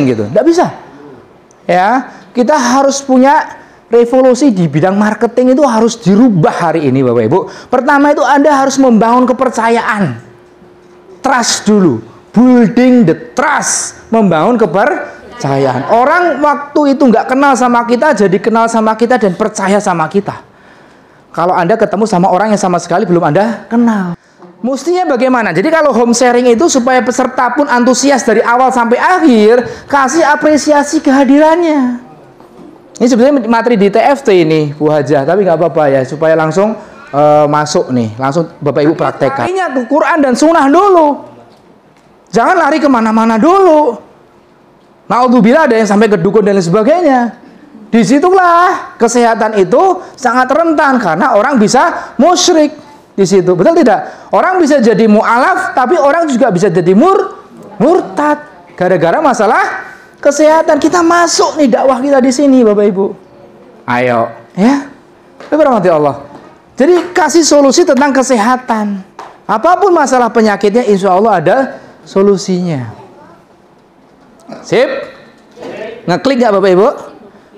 gitu. Nggak bisa. Ya, kita harus punya revolusi di bidang marketing, itu harus dirubah hari ini Bapak Ibu. Pertama itu Anda harus membangun kepercayaan. Trust dulu. Building the trust. Membangun kepercayaan. Orang waktu itu nggak kenal sama kita, jadi kenal sama kita dan percaya sama kita. Kalau Anda ketemu sama orang yang sama sekali belum Anda kenal. Mestinya bagaimana? Jadi kalau home sharing itu supaya peserta pun antusias dari awal sampai akhir, kasih apresiasi kehadirannya. Ini sebenarnya materi di TFT ini, Bu Hajah, tapi nggak apa-apa ya, supaya langsung masuk nih, langsung Bapak Ibu praktekkan. Larinya ke Quran dan Sunnah dulu. Jangan lari kemana-mana dulu. Naudzubillah ada yang sampai ke dukun dan lain sebagainya. Disitulah kesehatan itu sangat rentan karena orang bisa musyrik. Di situ, betul tidak? Orang bisa jadi mu'alaf, tapi orang juga bisa jadi murtad gara-gara masalah kesehatan. Kita masuk nih dakwah kita di sini, Bapak Ibu. Ayo, ya. Berhormati Allah. Jadi kasih solusi tentang kesehatan. Apapun masalah penyakitnya, insya Allah ada solusinya. Sip? Ngeklik nggak Bapak Ibu?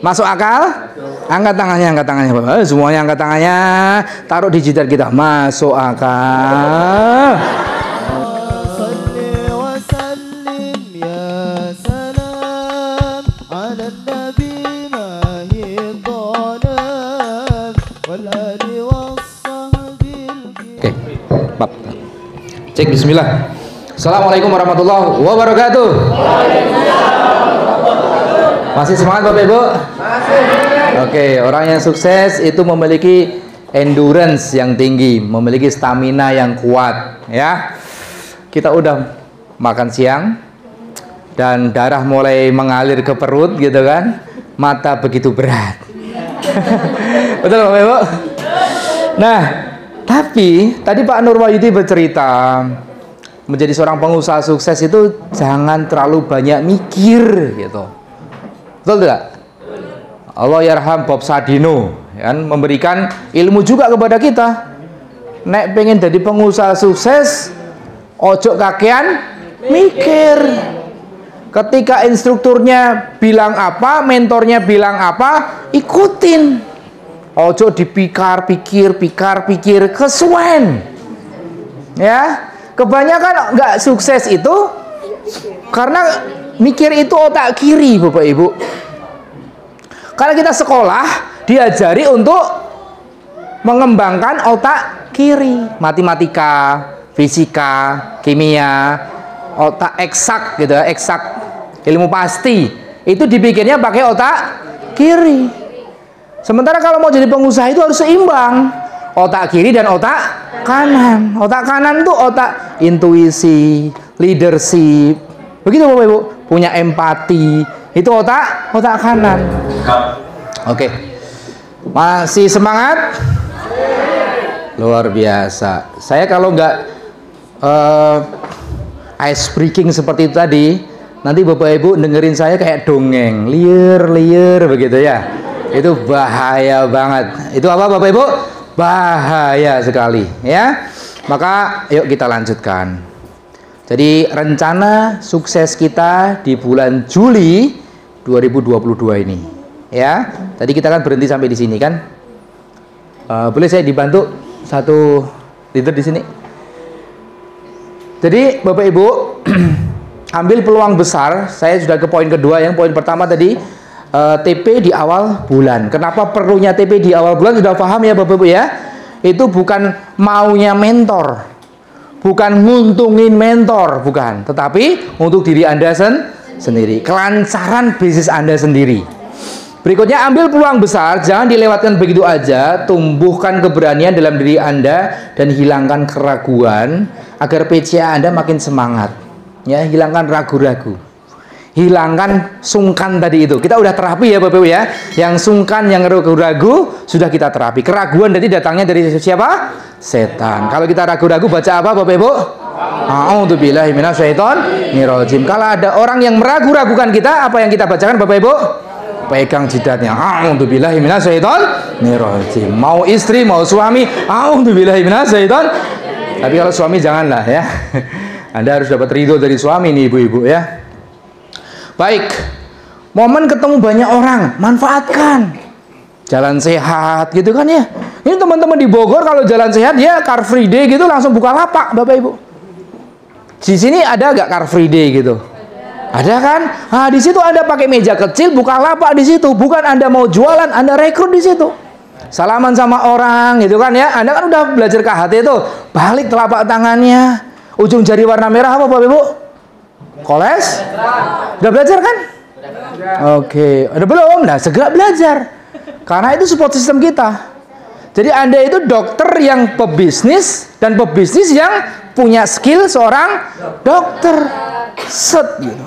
Masuk akal? Angkat tangannya, Bapak. Semuanya angkat tangannya. Taruh di jidat kita. Masuk akal. Oke, bab. Cek bismillah. Assalamualaikum warahmatullahi wabarakatuh. Masih semangat Bapak Ibu? Masih. Oke, orang yang sukses itu memiliki endurance yang tinggi, memiliki stamina yang kuat, ya. Kita udah makan siang dan darah mulai mengalir ke perut gitu kan. Mata begitu berat. Betul Bapak Ibu? Nah, tapi tadi Pak Nurwahyudi bercerita menjadi seorang pengusaha sukses itu jangan terlalu banyak mikir gitu. Betul tidak? Allah yarham Bob Sadino kan memberikan ilmu juga kepada kita. Nek pengen jadi pengusaha sukses, ojo kakean mikir. Ketika instrukturnya bilang apa, mentornya bilang apa, ikutin. Ojo dipikir-pikir kesuwen. Ya, kebanyakan nggak sukses itu karena mikir itu otak kiri, Bapak Ibu. Karena kita sekolah diajari untuk mengembangkan otak kiri, matematika, fisika, kimia, otak eksak gitu, eksak, ilmu pasti. Itu dipikirnya pakai otak kiri. Sementara kalau mau jadi pengusaha itu harus seimbang, otak kiri dan otak kanan. Otak kanan itu otak intuisi, leadership. Begitu Bapak Ibu, punya empati. Itu otak kanan. Oke. Masih semangat? Luar biasa. Saya kalau nggak ice breaking seperti itu tadi, nanti Bapak Ibu dengerin saya kayak dongeng, liar begitu ya. Itu bahaya banget. Itu apa Bapak Ibu? Bahaya sekali ya. Maka yuk kita lanjutkan. Jadi rencana sukses kita di bulan Juli 2022 ini, ya. Tadi kita kan berhenti sampai di sini kan. Boleh saya dibantu satu leader di sini? Jadi Bapak Ibu ambil peluang besar. Saya sudah ke poin kedua. Yang poin pertama tadi TP di awal bulan. Kenapa perlunya TP di awal bulan? Sudah paham ya Bapak Ibu ya? Itu bukan maunya mentor, bukan nguntungin mentor, bukan, tetapi untuk diri Anda sendiri, kelancaran bisnis Anda sendiri. Berikutnya, ambil peluang besar, jangan dilewatkan begitu aja. Tumbuhkan keberanian dalam diri Anda dan hilangkan keraguan agar PCA Anda makin semangat. Ya, hilangkan ragu-ragu, hilangkan sungkan tadi itu. Kita udah terapi ya Bapak Ibu ya. Yang sungkan, yang ragu-ragu sudah kita terapi. Keraguan tadi datangnya dari siapa? Setan. Kalau kita ragu-ragu baca apa Bapak Ibu? A'udzubillahi minasyaitonirrajim. Kalau ada orang yang meragu-ragukan kita, apa yang kita bacakan Bapak Ibu? Pegang jidatnya. A'udzubillahi minasyaitonirrajim. Mau istri, mau suami, a'udzubillahi minasyaiton. Tapi kalau suami janganlah ya. Anda harus dapat ridho dari suami nih ibu-ibu ya. Baik, momen ketemu banyak orang, manfaatkan. Jalan sehat gitu kan ya. Ini teman-teman di Bogor kalau jalan sehat ya Car Free Day gitu langsung buka lapak Bapak Ibu. Di sini ada gak Car Free Day gitu? Ada kan? Nah, di situ Anda pakai meja kecil, buka lapak di situ. Bukan Anda mau jualan, Anda rekrut di situ. Salaman sama orang gitu kan ya. Anda kan udah belajar KHT itu. Balik telapak tangannya. Ujung jari warna merah apa Bapak Ibu? Koles? Udah belajar kan? Oke, ada belum? Nah, segera belajar. Karena itu support system kita. Jadi Anda itu dokter yang pebisnis dan pebisnis yang punya skill seorang dokter. Set gitu.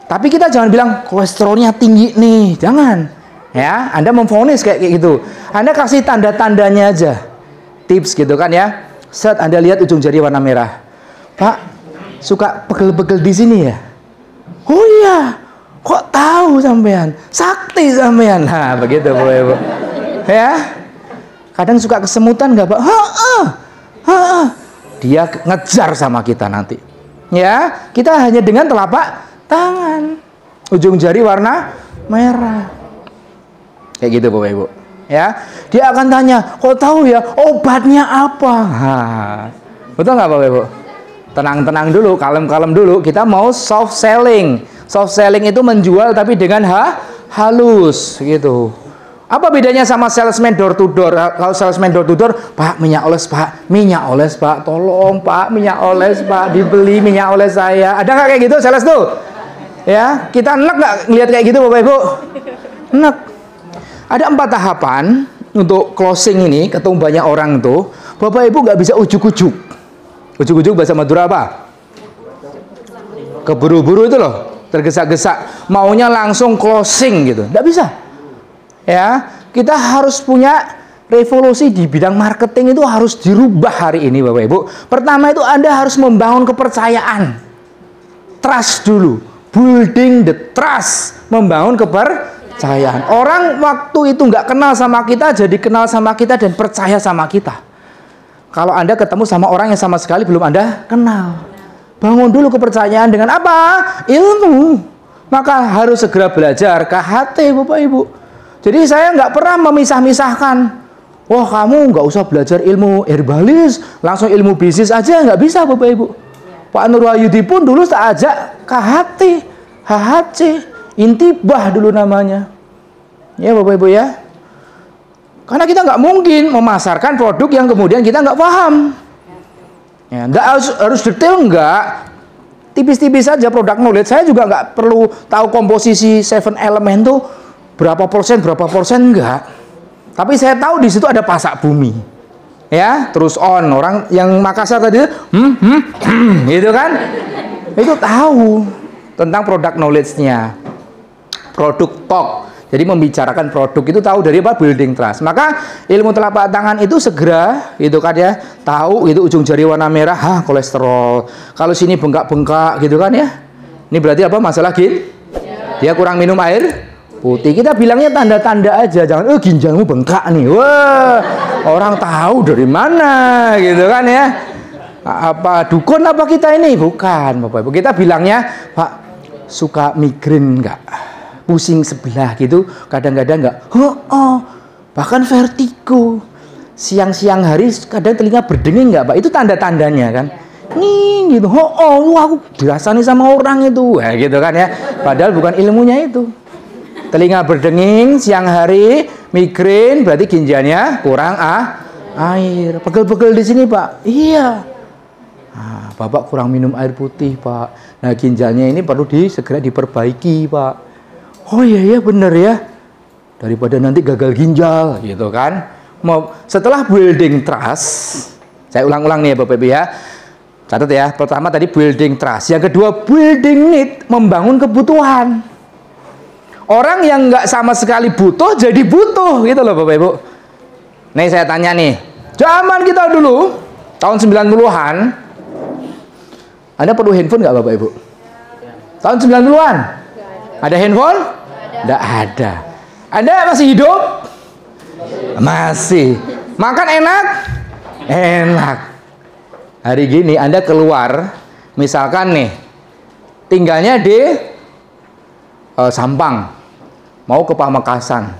Tapi kita jangan bilang kolesterolnya tinggi nih, jangan. Ya, Anda memvonis kayak gitu. Anda kasih tanda-tandanya aja. Tips gitu kan ya. Set Anda lihat ujung jari warna merah. Pak, suka pegel-pegel di sini ya? Oh iya. Kok tahu sampean? Sakti sampean. Nah, begitu Bapak Ibu. Ya. Kadang suka kesemutan nggak Pak? Dia ngejar sama kita nanti. Ya, kita hanya dengan telapak tangan. Ujung jari warna merah. Kayak gitu Bapak Ibu. Ya. Dia akan tanya, "Kok tahu ya obatnya apa?" Nah, betul nggak Bapak Ibu? Tenang-tenang dulu, kalem-kalem dulu. Kita mau soft selling. Soft selling itu menjual tapi dengan halus gitu. Apa bedanya sama salesman door to door? Kalau salesman door to door, "Pak, minyak oles Pak, minyak oles Pak, tolong Pak, minyak oles Pak, dibeli minyak oles saya." Ada nggak kayak gitu sales tuh? Ya, kita enak nggak ngelihat kayak gitu Bapak Ibu? Enak. Ada 4 tahapan untuk closing ini, ketemu banyak orang tuh. Bapak Ibu nggak bisa ujuk-ujuk. Ujuk-ujuk bahasa Madura apa? Keburu-buru itu loh. Tergesa-gesa, maunya langsung closing gitu, nggak bisa. Ya, kita harus punya revolusi di bidang marketing itu harus dirubah hari ini Bapak Ibu. Pertama itu Anda harus membangun kepercayaan, trust dulu, building the trust, membangun kepercayaan. Orang waktu itu nggak kenal sama kita, jadi kenal sama kita dan percaya sama kita. Kalau Anda ketemu sama orang yang sama sekali belum Anda kenal. Bangun dulu kepercayaan dengan apa? Ilmu. Maka harus segera belajar KHT Bapak Ibu. Jadi saya nggak pernah memisah-misahkan. Wah, kamu nggak usah belajar ilmu herbalis, langsung ilmu bisnis aja, nggak bisa Bapak Ibu. Pak Nur Wahyudi pun dulu tak ajak KHT, HHC, intibah dulu namanya. Ya Bapak Ibu ya. Karena kita nggak mungkin memasarkan produk yang kemudian kita nggak paham. Ya, nggak harus detail, nggak tipis-tipis saja produk knowledge. Saya juga nggak perlu tahu komposisi 7 elemen tuh berapa persen, enggak. Tapi saya tahu di situ ada pasak bumi. Ya, terus on orang yang Makassar tadi, gitu kan? Itu tahu tentang produk knowledge-nya, produk talk. Jadi membicarakan produk itu tahu dari apa? Building trust. Maka ilmu telapak tangan itu segera gitu kan ya. Tahu itu ujung jari warna merah, kolesterol. Kalau sini bengkak-bengkak gitu kan ya. Ini berarti apa? Masalah dia kurang minum air putih. Kita bilangnya tanda-tanda aja. Jangan ginjalmu bengkak nih. Wah, orang tahu dari mana gitu kan ya. Apa dukun apa kita ini? Bukan Bapak Ibu. Kita bilangnya, "Pak, suka migrain enggak? Pusing sebelah gitu, kadang-kadang enggak." Bahkan vertigo. Siang-siang hari kadang telinga berdenging enggak, Pak? Itu tanda-tandanya kan. Nih gitu. Aku dirasani sama orang itu. Ya, gitu kan ya. Padahal bukan ilmunya itu. Telinga berdenging siang hari, migrain berarti ginjalnya kurang air. Pegel-pegel di sini, Pak. Iya. Nah, Bapak kurang minum air putih, Pak. Nah, ginjalnya ini perlu segera diperbaiki, Pak. Oh iya bener ya, daripada nanti gagal ginjal gitu kan. Setelah building trust, saya ulang-ulang nih ya Bapak Ibu ya, catat ya. Pertama tadi building trust, yang kedua building need, membangun kebutuhan. Orang yang nggak sama sekali butuh jadi butuh gitu loh Bapak Ibu. Nih saya tanya nih, zaman kita dulu tahun 90-an, Anda perlu handphone nggak Bapak Ibu? Tahun 90-an? Ada handphone? Nggak ada. Anda masih hidup? Masih. Makan enak? Enak. Hari gini Anda keluar, misalkan nih, tinggalnya di Sampang, mau ke Pamekasan,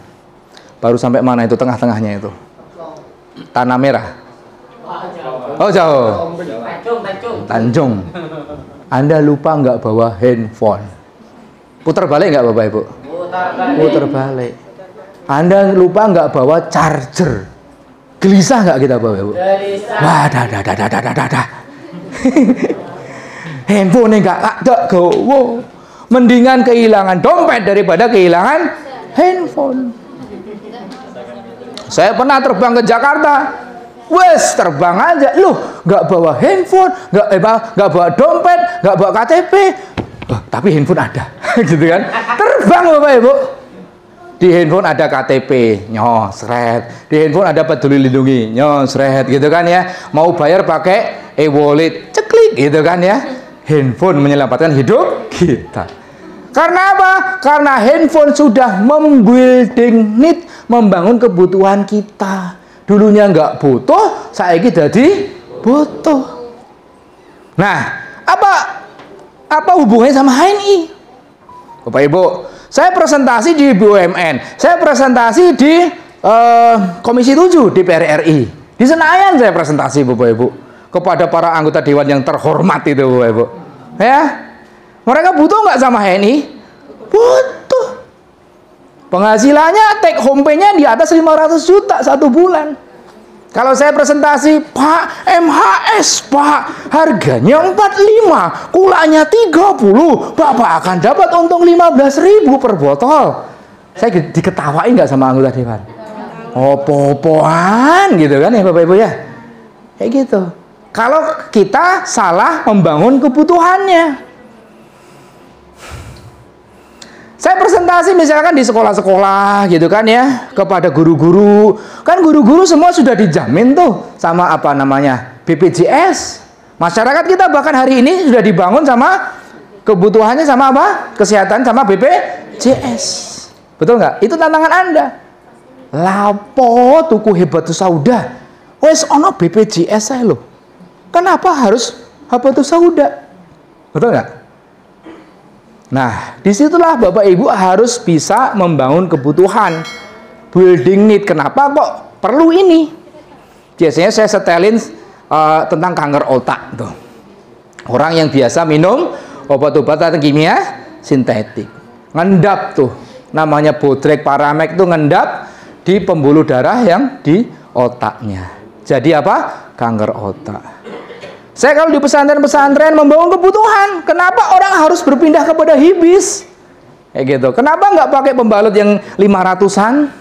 baru sampai mana itu tengah-tengahnya itu? Tanah Merah. Oh jauh. Tanjung. Anda lupa nggak bawa handphone? Putar balik nggak Bapak Ibu? Putar balik. Anda lupa nggak bawa charger? Gelisah nggak kita Bapak Ibu? Wah, dah. Handphone nggak ada, wow. Mendingan kehilangan dompet daripada kehilangan handphone. Saya pernah terbang ke Jakarta. Wes terbang aja, loh nggak bawa handphone, nggak bawa dompet, nggak bawa KTP, tapi handphone ada, gitu kan? Terbang Bapak Ibu. Di handphone ada KTP, nyosret. Di handphone ada peduli lindungi, nyosret, gitu kan ya? Mau bayar pakai e-wallet, ceklik, gitu kan ya? Handphone menyelamatkan hidup kita. Karena apa? Karena handphone sudah membuilding need, membangun kebutuhan kita. Dulunya nggak butuh, saiki jadi butuh. Nah, apa hubungannya sama HNI? Bapak Ibu, saya presentasi di BUMN, saya presentasi di Komisi 7 DPR RI. Di Senayan saya presentasi Bapak Ibu kepada para anggota dewan yang terhormat itu Bapak Ibu. Ya, mereka butuh nggak sama HNI? Butuh. Penghasilannya take home pay-nya di atas 500 juta satu bulan. Kalau saya presentasi, Pak, MHS, Pak, harganya 45, kulanya 30, Bapak akan dapat untung 15.000 per botol. Saya diketawain nggak sama anggota dewan? Opo-opoan gitu kan ya Bapak Ibu ya? Kayak gitu. Kalau kita salah membangun kebutuhannya. Saya presentasi misalkan di sekolah-sekolah gitu kan ya, kepada guru-guru. Kan guru-guru semua sudah dijamin tuh sama apa namanya? BPJS. Masyarakat kita bahkan hari ini sudah dibangun sama kebutuhannya sama apa? Kesehatan sama BPJS. Betul nggak? Itu tantangan Anda. Lapo tuku hebat sauda. Wes ono BPJS saya loh. Kenapa harus habatus sauda? Betul nggak? Nah, disitulah Bapak Ibu harus bisa membangun kebutuhan, building need. Kenapa kok perlu ini? Biasanya saya setelin tentang kanker otak tuh. Orang yang biasa minum obat-obatan kimia sintetik, ngendap tuh, namanya Bodrek Paramek tuh ngendap di pembuluh darah yang di otaknya. Jadi apa? Kanker otak. Saya kalau di pesantren-pesantren membangun kebutuhan, kenapa orang harus berpindah kepada hibis? Kayak gitu. Kenapa nggak pakai pembalut yang 500-an?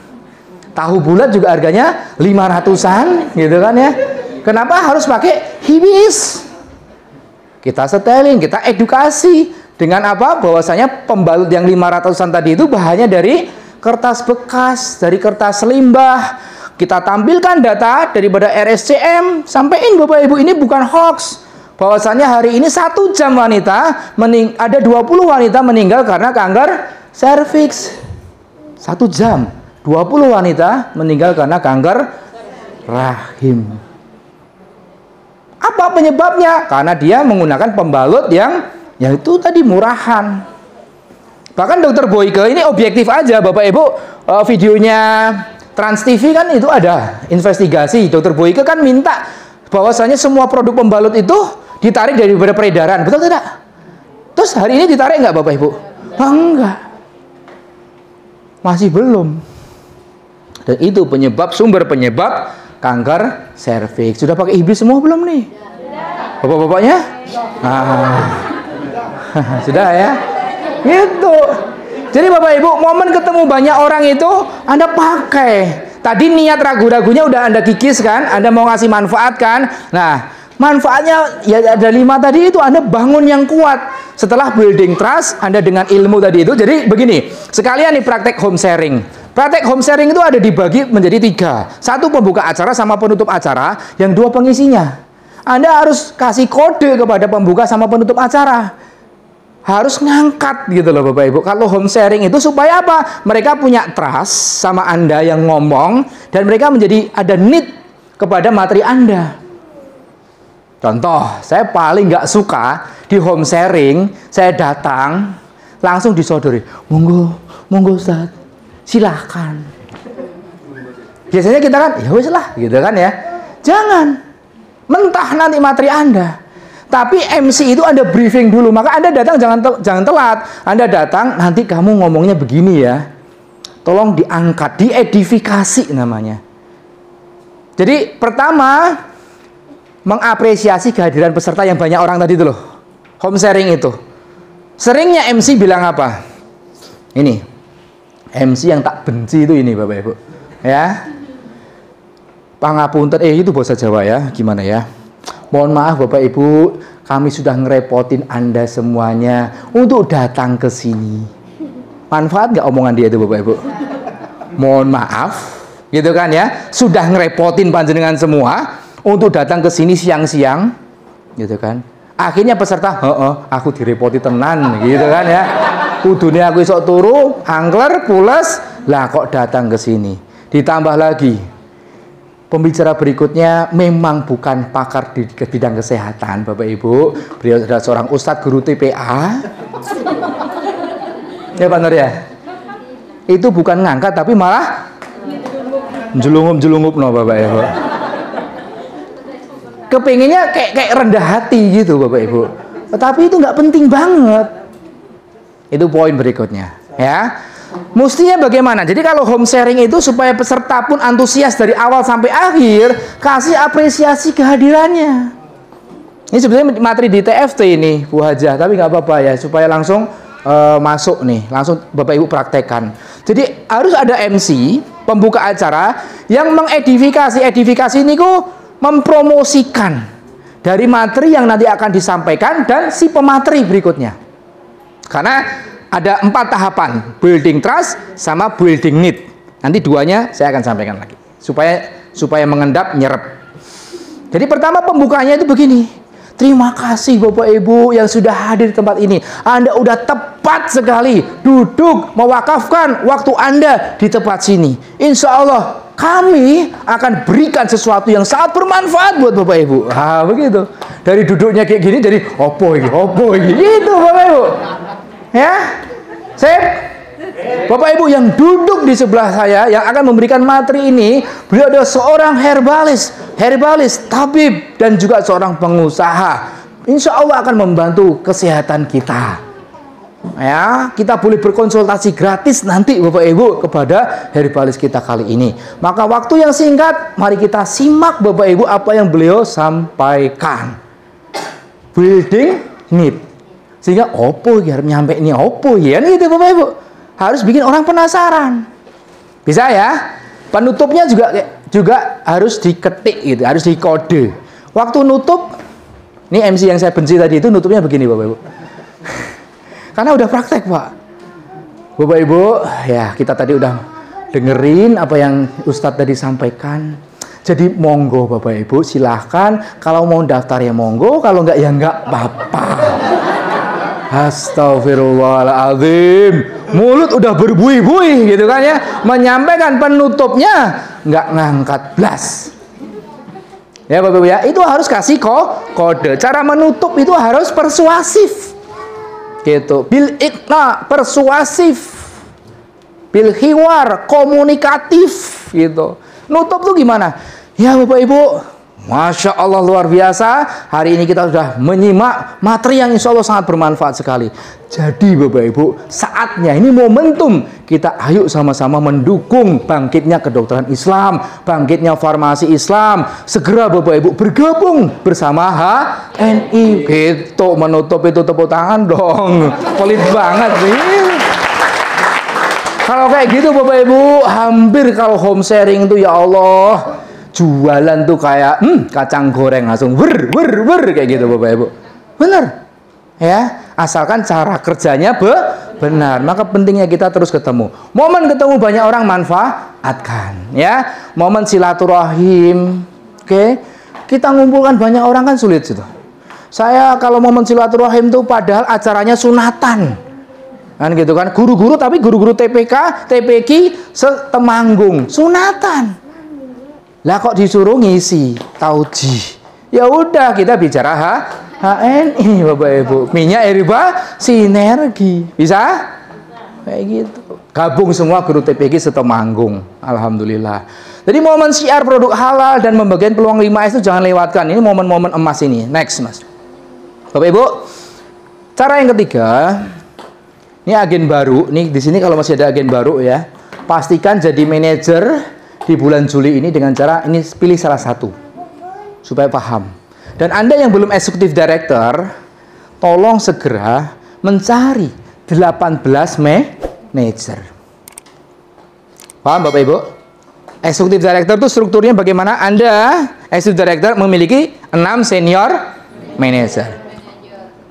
Tahu bulat juga harganya 500-an, gitu kan ya? Kenapa harus pakai hibis? Kita seteling, kita edukasi dengan apa? Bahwasanya pembalut yang 500-an tadi itu bahannya dari kertas bekas, dari kertas limbah. Kita tampilkan data daripada RSCM, sampaikan Bapak Ibu ini bukan hoax. Bahwasanya hari ini 1 jam wanita ada 20 wanita meninggal karena kanker serviks. 1 jam 20 wanita meninggal karena kanker rahim. Apa penyebabnya? Karena dia menggunakan pembalut yang itu tadi murahan. Bahkan Dokter Boyke ini objektif aja Bapak Ibu, videonya Trans TV kan itu ada investigasi. Dokter Boyke kan minta bahwasanya semua produk pembalut itu ditarik daripada peredaran, betul tidak? Terus hari ini ditarik nggak Bapak Ibu? Enggak, masih belum. Dan itu sumber penyebab kanker serviks. Sudah pakai hibis semua belum nih? Bapak-bapaknya? Sudah ya? Gitu. Jadi Bapak Ibu, momen ketemu banyak orang itu Anda pakai. Tadi niat ragu-ragunya udah Anda kikis kan? Anda mau ngasih manfaat kan? Nah, manfaatnya ya ada 5 tadi itu Anda bangun yang kuat. Setelah building trust, Anda dengan ilmu tadi itu. Jadi begini, sekalian nih praktek home sharing. Praktek home sharing itu ada dibagi menjadi 3. 1 pembuka acara sama penutup acara, yang 2 pengisinya. Anda harus kasih kode kepada pembuka sama penutup acara. Harus ngangkat gitu loh Bapak Ibu. Kalau home sharing itu supaya apa? Mereka punya trust sama Anda yang ngomong, dan mereka menjadi ada need kepada materi Anda. Contoh, saya paling nggak suka di home sharing, saya datang, langsung disodori. Monggo, monggo Ustaz, silahkan. Biasanya kita kan, ya wes lah, gitu kan ya. Jangan mentah nanti materi Anda. Tapi MC itu Anda briefing dulu. Maka Anda datang jangan telat. Anda datang nanti kamu ngomongnya begini ya. Tolong diangkat, diedifikasi namanya. Jadi pertama mengapresiasi kehadiran peserta yang banyak orang tadi itu loh. Home sharing itu. Seringnya MC bilang apa? Ini. MC yang tak benci itu ini Bapak Ibu. Ya. Pangapunten, itu bahasa Jawa ya, gimana ya? Mohon maaf Bapak Ibu, kami sudah ngerepotin Anda semuanya untuk datang ke sini. Manfaat nggak omongan dia itu Bapak Ibu? Mohon maaf, gitu kan ya? Sudah ngerepotin panjenengan semua untuk datang ke sini siang-siang, gitu kan? Akhirnya peserta, aku direpoti tenan, gitu kan ya? Kudune aku isok turu, angler, pules, lah kok datang ke sini? Ditambah lagi. Pembicara berikutnya memang bukan pakar di bidang kesehatan, Bapak Ibu. Beliau adalah seorang ustadz guru TPA. Ya Pak Nur ya. Itu bukan ngangkat tapi malah jelungup no Bapak Ibu. Kepinginnya kayak rendah hati gitu Bapak Ibu. Tetapi itu nggak penting banget. Itu poin berikutnya, ya. Mestinya bagaimana? Jadi kalau home sharing itu supaya peserta pun antusias dari awal sampai akhir, kasih apresiasi kehadirannya. Ini sebenarnya materi di TFT ini, Bu Hajah, tapi nggak apa-apa ya, supaya langsung masuk nih, langsung Bapak Ibu praktekkan. Jadi harus ada MC, pembuka acara, yang mengedifikasi. Edifikasi ini mempromosikan dari materi yang nanti akan disampaikan dan si pemateri berikutnya. Karena ada 4 tahapan, building trust sama building need. Nanti duanya saya akan sampaikan lagi supaya mengendap nyerep. Jadi pertama pembukanya itu begini. Terima kasih Bapak Ibu yang sudah hadir di tempat ini. Anda udah tepat sekali duduk mewakafkan waktu Anda di tempat sini. Insya Allah kami akan berikan sesuatu yang sangat bermanfaat buat Bapak Ibu. Begitu. Dari duduknya kayak gini jadi opo ini gitu Bapak Ibu. Ya, Bapak Ibu yang duduk di sebelah saya yang akan memberikan materi ini, beliau adalah seorang herbalis, tabib, dan juga seorang pengusaha. Insya Allah akan membantu kesehatan kita. Ya, kita boleh berkonsultasi gratis nanti Bapak Ibu kepada herbalis kita kali ini. Maka waktu yang singkat, mari kita simak Bapak Ibu apa yang beliau sampaikan. Building need. Sehingga opo ya nyampe ini opo ya gitu Bapak Ibu. Harus bikin orang penasaran. Bisa ya? Penutupnya juga harus diketik gitu, harus dikode. Waktu nutup, ini MC yang saya benci tadi itu nutupnya begini Bapak Ibu. Karena udah praktek Pak. Bapak Ibu, ya kita tadi udah dengerin apa yang Ustadz tadi sampaikan. Jadi monggo Bapak Ibu silahkan, kalau mau daftar ya monggo, kalau enggak ya enggak apa-apa. Astagfirullahaladzim, mulut udah berbuih-buih gitu kan ya, menyampaikan penutupnya nggak ngangkat blas. Ya Bapak Ibu ya, itu harus kasih kode. Cara menutup itu harus persuasif gitu, bil iqna, persuasif, bil hiwar, komunikatif gitu. Nutup tuh gimana? Ya Bapak Ibu, Masya Allah luar biasa. Hari ini kita sudah menyimak materi yang insya Allah sangat bermanfaat sekali. Jadi Bapak Ibu, saatnya ini momentum kita ayo sama-sama mendukung bangkitnya kedokteran Islam, bangkitnya farmasi Islam. Segera Bapak Ibu bergabung bersama HNI. Gitu menutup itu tepuk tangan dong. Pelit banget sih. Kalau kayak gitu Bapak Ibu, hampir kalau home sharing itu ya Allah, jualan tuh kayak kacang goreng langsung wer kayak gitu Bapak Ibu. Bener ya, asalkan cara kerjanya benar. Maka pentingnya kita terus ketemu. Momen ketemu banyak orang manfaatkan ya. Momen silaturahim, oke. Kita ngumpulkan banyak orang kan sulit gitu. Saya kalau momen silaturahim tuh padahal acaranya sunatan kan gitu kan, guru-guru tapi guru-guru TPK, TPQ setemanggung sunatan. Lah kok disuruh ngisi taujih? Ya udah kita bicara HNI Bapak Ibu. Minyak Heriba Sinergi. Bisa? Kayak gitu. Gabung semua guru TPG Setemanggung. Alhamdulillah. Jadi momen syiar produk halal dan membagikan peluang 5S itu jangan lewatkan. Ini momen-momen emas ini. Next, Mas. Bapak Ibu, cara yang ketiga, ini agen baru. Nih di sini kalau masih ada agen baru ya, pastikan jadi manajer di bulan Juli ini dengan cara ini, pilih salah satu supaya paham. Dan Anda yang belum executive director, tolong segera mencari 18 manajer. Paham Bapak Ibu? Executive director itu strukturnya bagaimana? Anda executive director memiliki 6 senior manager.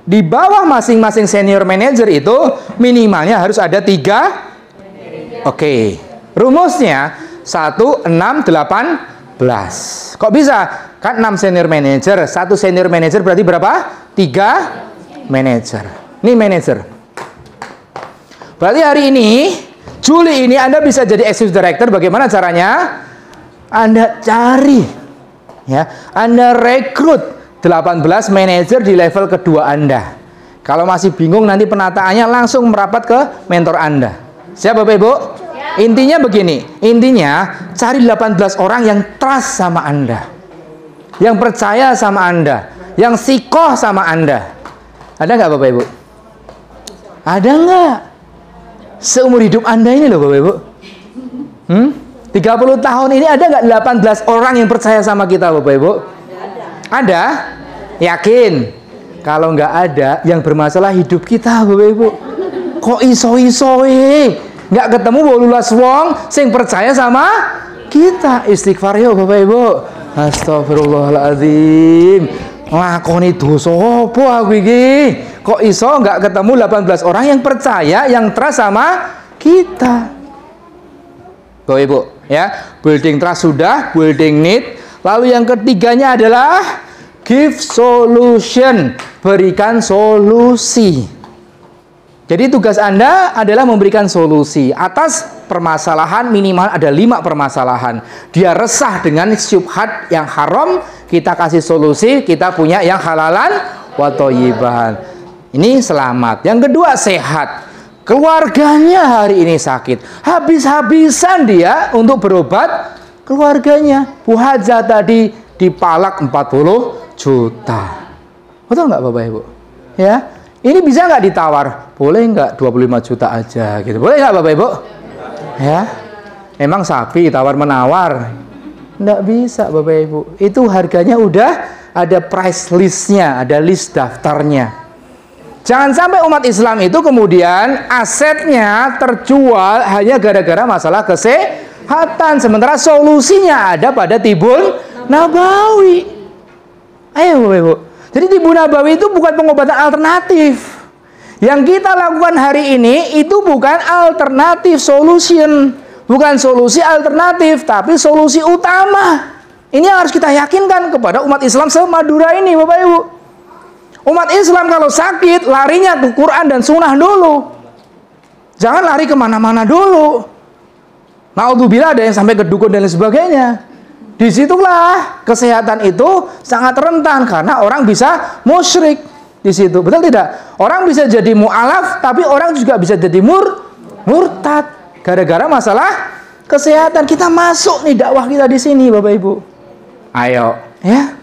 Di bawah masing-masing senior manager itu minimalnya harus ada 3. Oke. Rumusnya 1, 6, 18. Kok bisa? Kan 6 senior manager, 1 senior manager berarti berapa? 3 manager. Ini manager. Berarti hari ini Juli ini Anda bisa jadi executive director. Bagaimana caranya? Anda cari ya, Anda rekrut 18 manajer di level kedua Anda. Kalau masih bingung nanti penataannya langsung merapat ke mentor Anda. Siap Bapak Ibu? Intinya begini, intinya cari 18 orang yang trust sama Anda, yang percaya sama Anda, yang sikoh sama Anda. Ada nggak Bapak Ibu? Ada nggak? Seumur hidup Anda ini loh Bapak Ibu. 30 tahun ini ada nggak 18 orang yang percaya sama kita Bapak Ibu? Ada? Yakin? Kalau nggak ada, yang bermasalah hidup kita Bapak Ibu. Kok iso-iso nggak ketemu bolulas wong sing percaya sama kita. Istighfar yuk Bapak Ibu. Astagfirullahaladzim. Nglakoni dosa apa aku iki? Kok iso nggak ketemu 18 orang yang percaya, yang trust sama kita? Bapak Ibu, ya. Building trust sudah, building need. Lalu yang ketiganya adalah give solution, berikan solusi. Jadi tugas Anda adalah memberikan solusi atas permasalahan, minimal ada 5 permasalahan. Dia resah dengan syubhat yang haram, kita kasih solusi, kita punya yang halalan wa thayyiban. Ini selamat. Yang kedua sehat. Keluarganya hari ini sakit. Habis-habisan dia untuk berobat keluarganya. Bu Haja tadi dipalak 40 juta. Betul nggak Bapak Ibu? Ya. Ini bisa nggak ditawar? Boleh nggak 25 juta aja gitu. Boleh nggak Bapak Ibu? Ya. Emang sapi tawar-menawar? Nggak bisa Bapak Ibu. Itu harganya udah ada price listnya, ada list daftarnya. Jangan sampai umat Islam itu kemudian asetnya terjual hanya gara-gara masalah kesehatan. Sementara solusinya ada pada Tibun Nabawi. Ayo Bapak Ibu. Jadi Tibun Nabawi itu bukan pengobatan alternatif. Yang kita lakukan hari ini itu bukan alternatif solution. Bukan solusi alternatif, tapi solusi utama. Ini yang harus kita yakinkan kepada umat Islam se-Madura ini Bapak Ibu. Umat Islam kalau sakit, larinya ke Quran dan Sunnah dulu. Jangan lari kemana-mana dulu. Naudzubillah ada yang sampai ke dukun dan lain sebagainya. Disitulah kesehatan itu sangat rentan karena orang bisa musyrik di situ. Betul tidak? Orang bisa jadi mu'alaf, tapi orang juga bisa jadi murtad gara-gara masalah kesehatan. Kita masuk nih dakwah kita di sini, Bapak Ibu. Ayo, ya.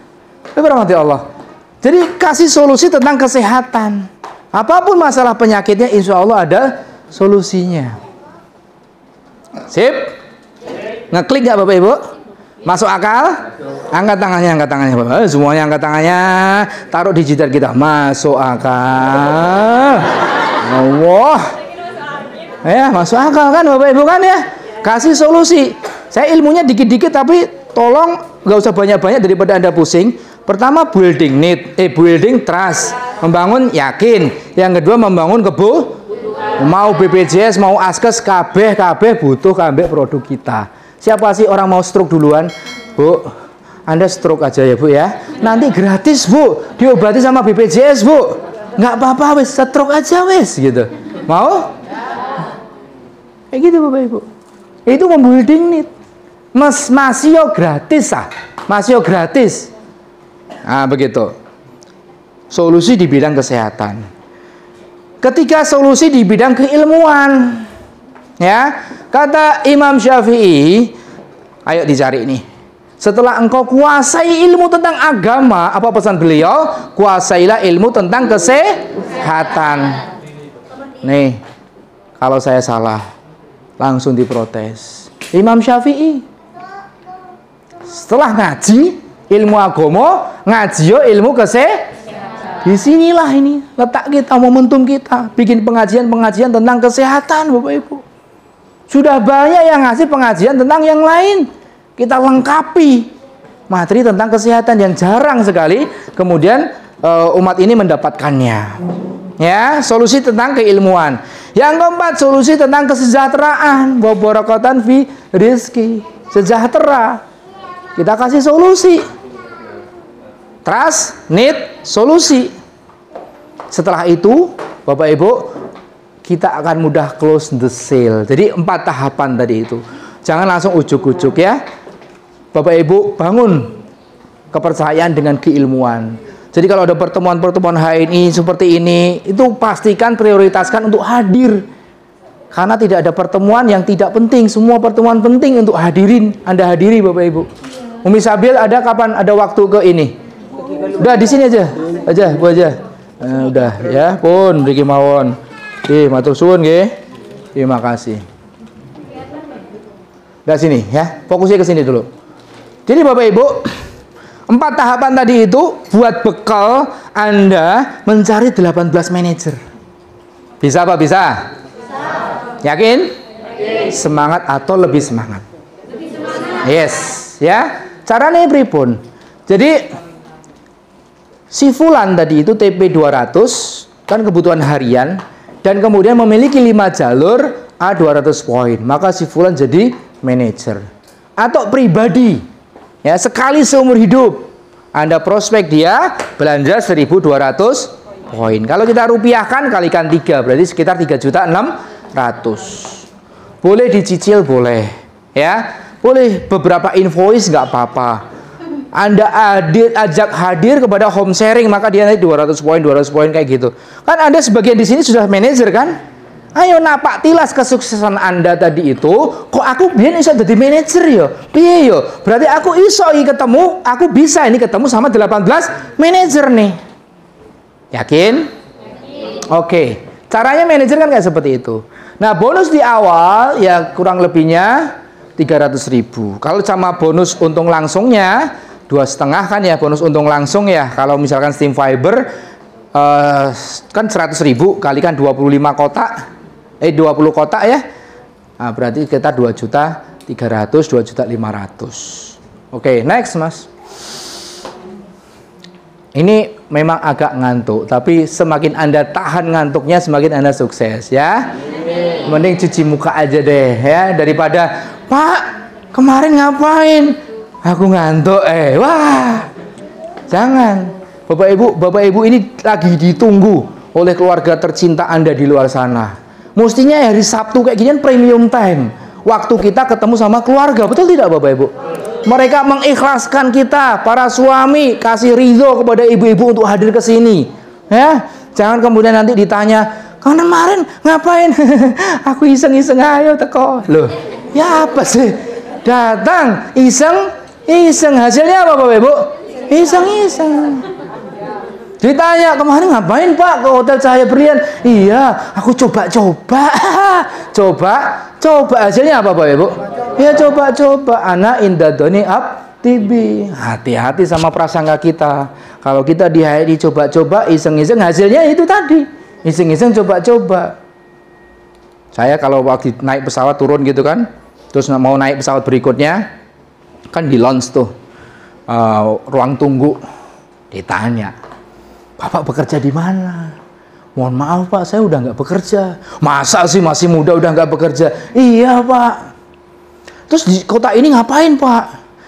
Berahmati Allah. Jadi kasih solusi tentang kesehatan. Apapun masalah penyakitnya, insya Allah ada solusinya. Sip? Ngeklik nggak Bapak Ibu? Masuk akal? Angkat tangannya Bapak. Semuanya angkat tangannya. Taruh di jidat kita. Masuk akal. Allah. Ya, masuk akal kan Bapak Ibu kan ya? Kasih solusi. Saya ilmunya dikit-dikit tapi tolong nggak usah banyak-banyak daripada Anda pusing. Pertama building need, building trust, membangun yakin. Yang kedua membangun mau BPJS, mau Askes, kabeh butuh kabeh produk kita. Siapa sih orang mau stroke duluan? Bu, Anda stroke aja ya Bu ya. Nanti gratis Bu, diobati sama BPJS Bu. Nggak apa-apa wes, stroke aja wes gitu. Mau? Kayak gitu Bapak Ibu. Itu membuilding need. Masih gratis ah. Masih gratis. Nah begitu. solusi di bidang kesehatan. Ketiga, solusi di bidang keilmuan. Ya, kata Imam Syafi'i, ayo dicari nih. Setelah engkau kuasai ilmu tentang agama, apa pesan beliau? Kuasailah ilmu tentang kesehatan. Nih, kalau saya salah, langsung diprotes. Imam Syafi'i, setelah ngaji ilmu agama, ngaji yo ilmu kesehatan. Disinilah ini letak kita, momentum kita, bikin pengajian-pengajian tentang kesehatan, Bapak Ibu. Sudah banyak yang ngasih pengajian tentang yang lain. Kita lengkapi materi tentang kesehatan yang jarang sekali kemudian umat ini mendapatkannya. Ya, solusi tentang keilmuan. Yang keempat, solusi tentang kesejahteraan. Wa barakatan fi rizki. Sejahtera. Kita kasih solusi. Trust, need, solusi. Setelah itu, Bapak Ibu, kita akan mudah close the sale. Jadi 4 tahapan tadi itu. Jangan langsung ujuk-ujuk ya. Bapak Ibu, bangun kepercayaan dengan keilmuan. Jadi kalau ada pertemuan-pertemuan HNI seperti ini, itu pastikan prioritaskan untuk hadir. Karena tidak ada pertemuan yang tidak penting. Semua pertemuan penting untuk hadirin. Anda hadiri Bapak Ibu. Umi Sabil ada kapan ada waktu ke ini? Udah di sini aja, Bu aja. Udah ya, pun Riki mawon. Matur suwun nggih. Terima kasih. Udah sini ya, fokusnya ke sini dulu. Jadi Bapak Ibu, 4 tahapan tadi itu buat bekal Anda mencari 18 manajer. Bisa apa bisa? Yakin? Semangat atau lebih semangat? Yes, ya. Caranya pripun? Jadi si Fulan tadi itu TP 200 kan kebutuhan harian dan kemudian memiliki 5 jalur A 200 poin, maka si Fulan jadi manajer. Atau pribadi ya, sekali seumur hidup Anda prospek dia belanja 1.200 poin. Kalau kita rupiahkan kalikan 3 berarti sekitar 3.600.000. Boleh dicicil boleh ya, boleh beberapa invoice nggak apa-apa. Anda ajak hadir kepada home sharing, maka dia naik 200 poin kayak gitu. Kan Anda sebagian di sini sudah manajer kan? Ayo napak tilas kesuksesan Anda tadi itu. Kok aku biar iso jadi manajer yo? Piye yo? Berarti aku iso ketemu, aku bisa ini ketemu sama 18 manajer nih. Yakin? Oke. Caranya manajer kan kayak seperti itu. Nah, bonus di awal ya kurang lebihnya 300.000. Kalau sama bonus untung langsungnya 2,5 kan ya, bonus untung langsung ya. Kalau misalkan Steam Fiber kan 100.000 kalikan 25 kotak 20 kotak ya. Nah, berarti kita 2.300.000, 2.500.000. Oke, next Mas. Ini memang agak ngantuk, tapi semakin Anda tahan ngantuknya semakin Anda sukses ya. Mending cuci muka aja deh ya, daripada Pak kemarin ngapain? Aku ngantuk wah. Jangan. Bapak Ibu ini lagi ditunggu oleh keluarga tercinta Anda di luar sana. Mestinya hari Sabtu kayak gini premium time. Waktu kita ketemu sama keluarga, betul tidak Bapak Ibu? Mereka mengikhlaskan kita, para suami kasih ridho kepada ibu-ibu untuk hadir ke sini. Ya, jangan kemudian nanti ditanya, kemarin ngapain? Aku iseng-iseng ayo teko. Loh, ya apa sih? Datang iseng hasilnya apa Bapak Ibu? Iseng-iseng. Ditanya kemarin ngapain Pak ke Hotel Cahaya Berlian? Iya, aku coba-coba. Coba hasilnya apa Bapak Ibu? Ya coba-coba. Ana indadoni up tibi. Hati-hati sama prasangka kita. Kalau kita di HRI coba-coba, iseng-iseng, hasilnya itu tadi. Iseng-iseng coba-coba. Saya kalau waktu naik pesawat turun gitu kan, terus mau naik pesawat berikutnya, kan di lounge tuh, ruang tunggu, ditanya, Bapak bekerja di mana? Mohon maaf Pak, saya udah nggak bekerja. Masa sih masih muda udah nggak bekerja? Iya Pak. Terus di kota ini ngapain Pak?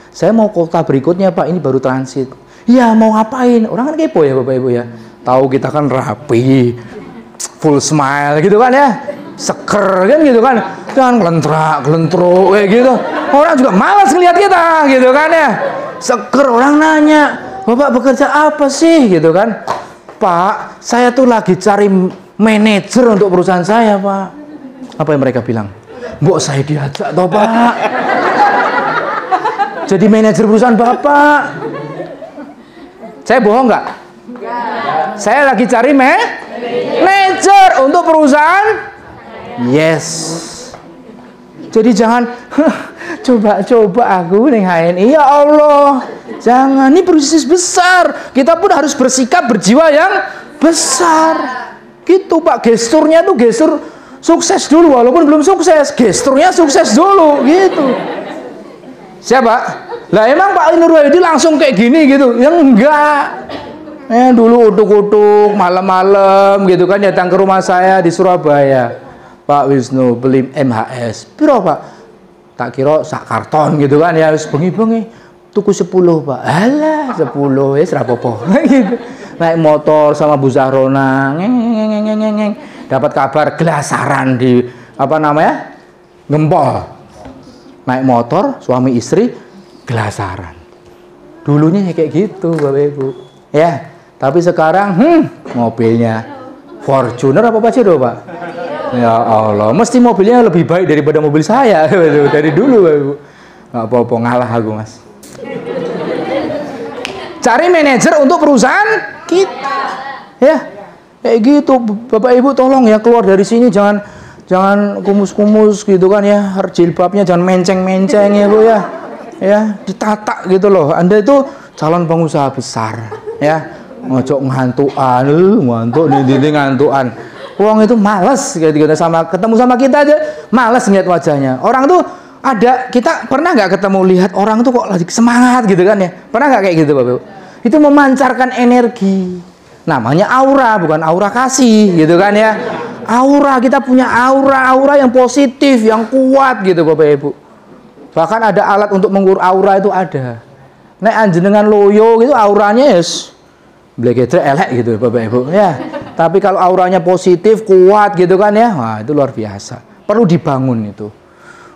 Saya mau kota berikutnya Pak, ini baru transit. Iya mau ngapain? Orang kan kepo ya Bapak Ibu ya. Tahu kita kan rapi, full smile gitu kan ya. Seker kan gitu kan. Jangan kelentrak, kayak gitu. Orang juga malas ngeliat kita gitu kan ya. Seker, orang nanya, Bapak bekerja apa sih gitu kan? Pak, saya tuh lagi cari manajer untuk perusahaan saya, Pak. Apa yang mereka bilang? Mbok saya diajak toh, Pak. Jadi manajer perusahaan Bapak. Saya bohong nggak? Saya lagi cari manajer untuk perusahaan. Yes. Jadi jangan coba-coba aku nih HNI, ya Allah. Jangan, ini bisnis besar. Kita pun harus bersikap berjiwa yang besar. Gitu, Pak. Gesturnya tuh gestur sukses dulu, walaupun belum sukses. Gesturnya sukses dulu, gitu. Siapa? Lah emang Pak Nurwahidi langsung kayak gini gitu? Yang enggak. Dulu utuk-utuk malam-malam gitu kan, datang ke rumah saya di Surabaya. Pak Wisnu beli MHS. Piro, Pak? Tak kira sak karton gitu kan ya, wis bengi-bengi. Tuku 10, Pak. Alah, 10 wis ra apa-apa. Gitu. Naik motor sama Bu Zahrona, ngeng. Dapat kabar gelasaran di apa namanya? Gempol. Naik motor suami istri gelasaran. Dulunya kayak gitu, Bapak Ibu. Ya, tapi sekarang mobilnya Fortuner apa Pajero, Pak? Ya Allah, mesti mobilnya lebih baik daripada mobil saya dari dulu, Bapak Ibu. Nggak apa-apa, ngalah aku, Mas. Cari manajer untuk perusahaan kita. Ya. Kayak gitu, Bapak Ibu, tolong ya keluar dari sini jangan kumus-kumus gitu kan ya, jilbabnya jangan menceng-menceng ya Bu ya. Ya, ditata gitu loh. Anda itu calon pengusaha besar ya. Ngocok ngantuan, ngantuk nih ngantuan. Uang itu males gitu sama ketemu sama kita aja, males ngeliat wajahnya. Orang tuh ada, kita pernah nggak ketemu lihat orang tuh kok lagi semangat gitu kan ya? Pernah nggak kayak gitu, Bapak Ibu? Itu memancarkan energi. Namanya aura, bukan aura kasih gitu kan ya. Aura, kita punya aura yang positif, yang kuat gitu Bapak Ibu. Bahkan ada alat untuk mengukur aura itu ada. Nek anjenengan loyo gitu auranya yes blegetre elek gitu Bapak Ibu ya. Tapi kalau auranya positif, kuat gitu kan ya, wah itu luar biasa. Perlu dibangun itu.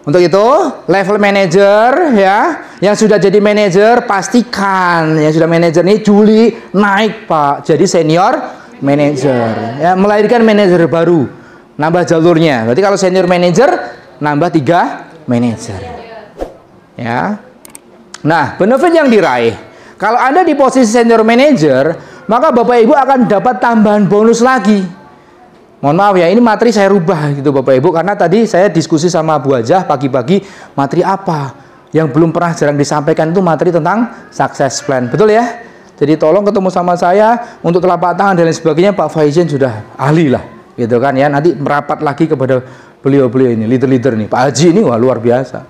Untuk itu, level manager ya, yang sudah jadi manager pastikan yang sudah manager ini Juli naik Pak, jadi senior manager. Ya, melahirkan manajer baru, nambah jalurnya. Berarti kalau senior manager nambah 3 manajer. Ya. Nah, benefit yang diraih. Kalau Anda di posisi senior manager, maka Bapak Ibu akan dapat tambahan bonus lagi. Mohon maaf ya, ini materi saya rubah gitu Bapak Ibu, karena tadi saya diskusi sama Bu Hajah pagi-pagi, materi apa yang belum pernah jarang disampaikan itu materi tentang success plan, betul ya? Jadi tolong ketemu sama saya untuk telapak tangan dan lain sebagainya, Pak Faizin sudah ahli lah, gitu kan ya. Nanti merapat lagi kepada beliau-beliau ini, leader-leader nih, Pak Haji ini wah luar biasa,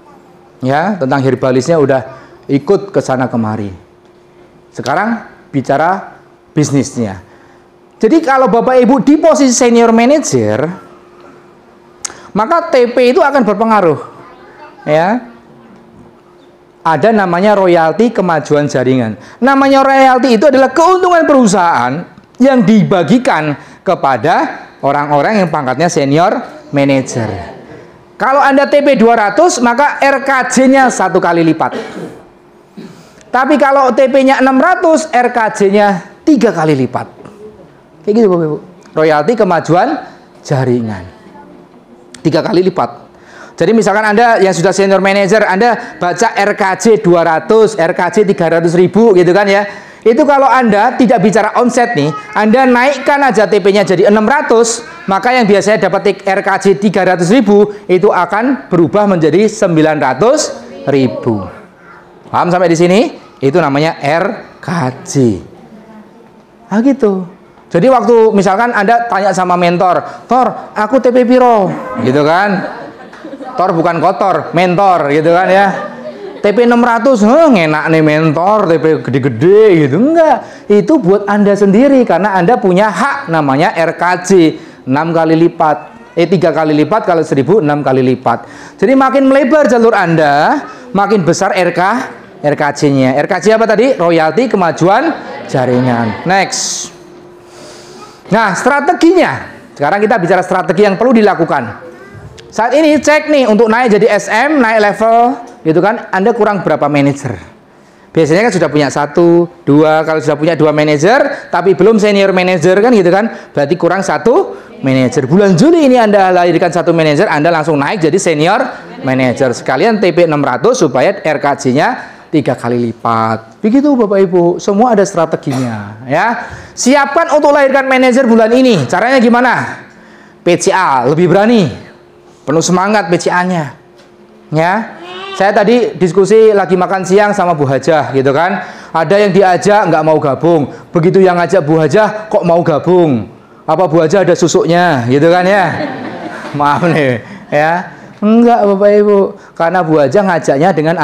ya tentang herbalisnya udah ikut ke sana kemari. Sekarang bicara bisnisnya. Jadi kalau Bapak Ibu di posisi senior manager, maka TP itu akan berpengaruh. Ya. Ada namanya royalti kemajuan jaringan. Namanya royalti itu adalah keuntungan perusahaan yang dibagikan kepada orang-orang yang pangkatnya senior manager. Kalau Anda TP 200, maka RKJ-nya 1 kali lipat. Tapi kalau TP-nya 600, RKJ-nya 3 kali lipat. Kayak gitu Bapak Ibu. Royalti kemajuan jaringan 3 kali lipat. Jadi misalkan Anda yang sudah senior manager, Anda baca RKJ 200, RKJ 300.000 gitu kan ya. Itu kalau Anda tidak bicara omset nih, Anda naikkan aja TP-nya jadi 600, maka yang biasanya dapat RKJ 300.000 itu akan berubah menjadi 900.000. Paham sampai di sini? Itu namanya RKJ. Nah gitu. Jadi waktu misalkan Anda tanya sama mentor, Tor, aku TP piro, gitu kan? Tor bukan kotor, mentor, gitu kan ya? TP 600, ngenak nih mentor, TP gede-gede, gitu enggak? Itu buat Anda sendiri karena Anda punya hak namanya RKJ 6 kali lipat, 3 kali lipat kalau 1000 6 kali lipat. Jadi makin melebar jalur Anda, makin besar RKJ-nya. RKJ apa tadi? Royalti kemajuan jaringan. Next. Nah, strateginya. Sekarang kita bicara strategi yang perlu dilakukan. Saat ini cek nih untuk naik jadi SM, naik level, gitu kan. Anda kurang berapa manajer? Biasanya kan sudah punya 1, 2, kalau sudah punya 2 manajer, tapi belum senior manajer kan gitu kan, berarti kurang 1 manajer. Bulan Juli ini Anda lahirkan 1 manajer, Anda langsung naik jadi senior manajer. Sekalian TP 600 supaya RKJ-nya 3 kali lipat. Begitu Bapak Ibu, semua ada strateginya ya. Siapkan untuk lahirkan manajer bulan ini. Caranya gimana? PCA, lebih berani. Penuh semangat PCA-nya. Ya. Saya tadi diskusi lagi makan siang sama Bu Hajah gitu kan. Ada yang diajak nggak mau gabung. Begitu yang ngajak Bu Hajah kok mau gabung. Apa Bu Hajah ada susuknya gitu kan ya. Maaf nih ya. Enggak Bapak Ibu. Karena Bu Hajah ngajaknya dengan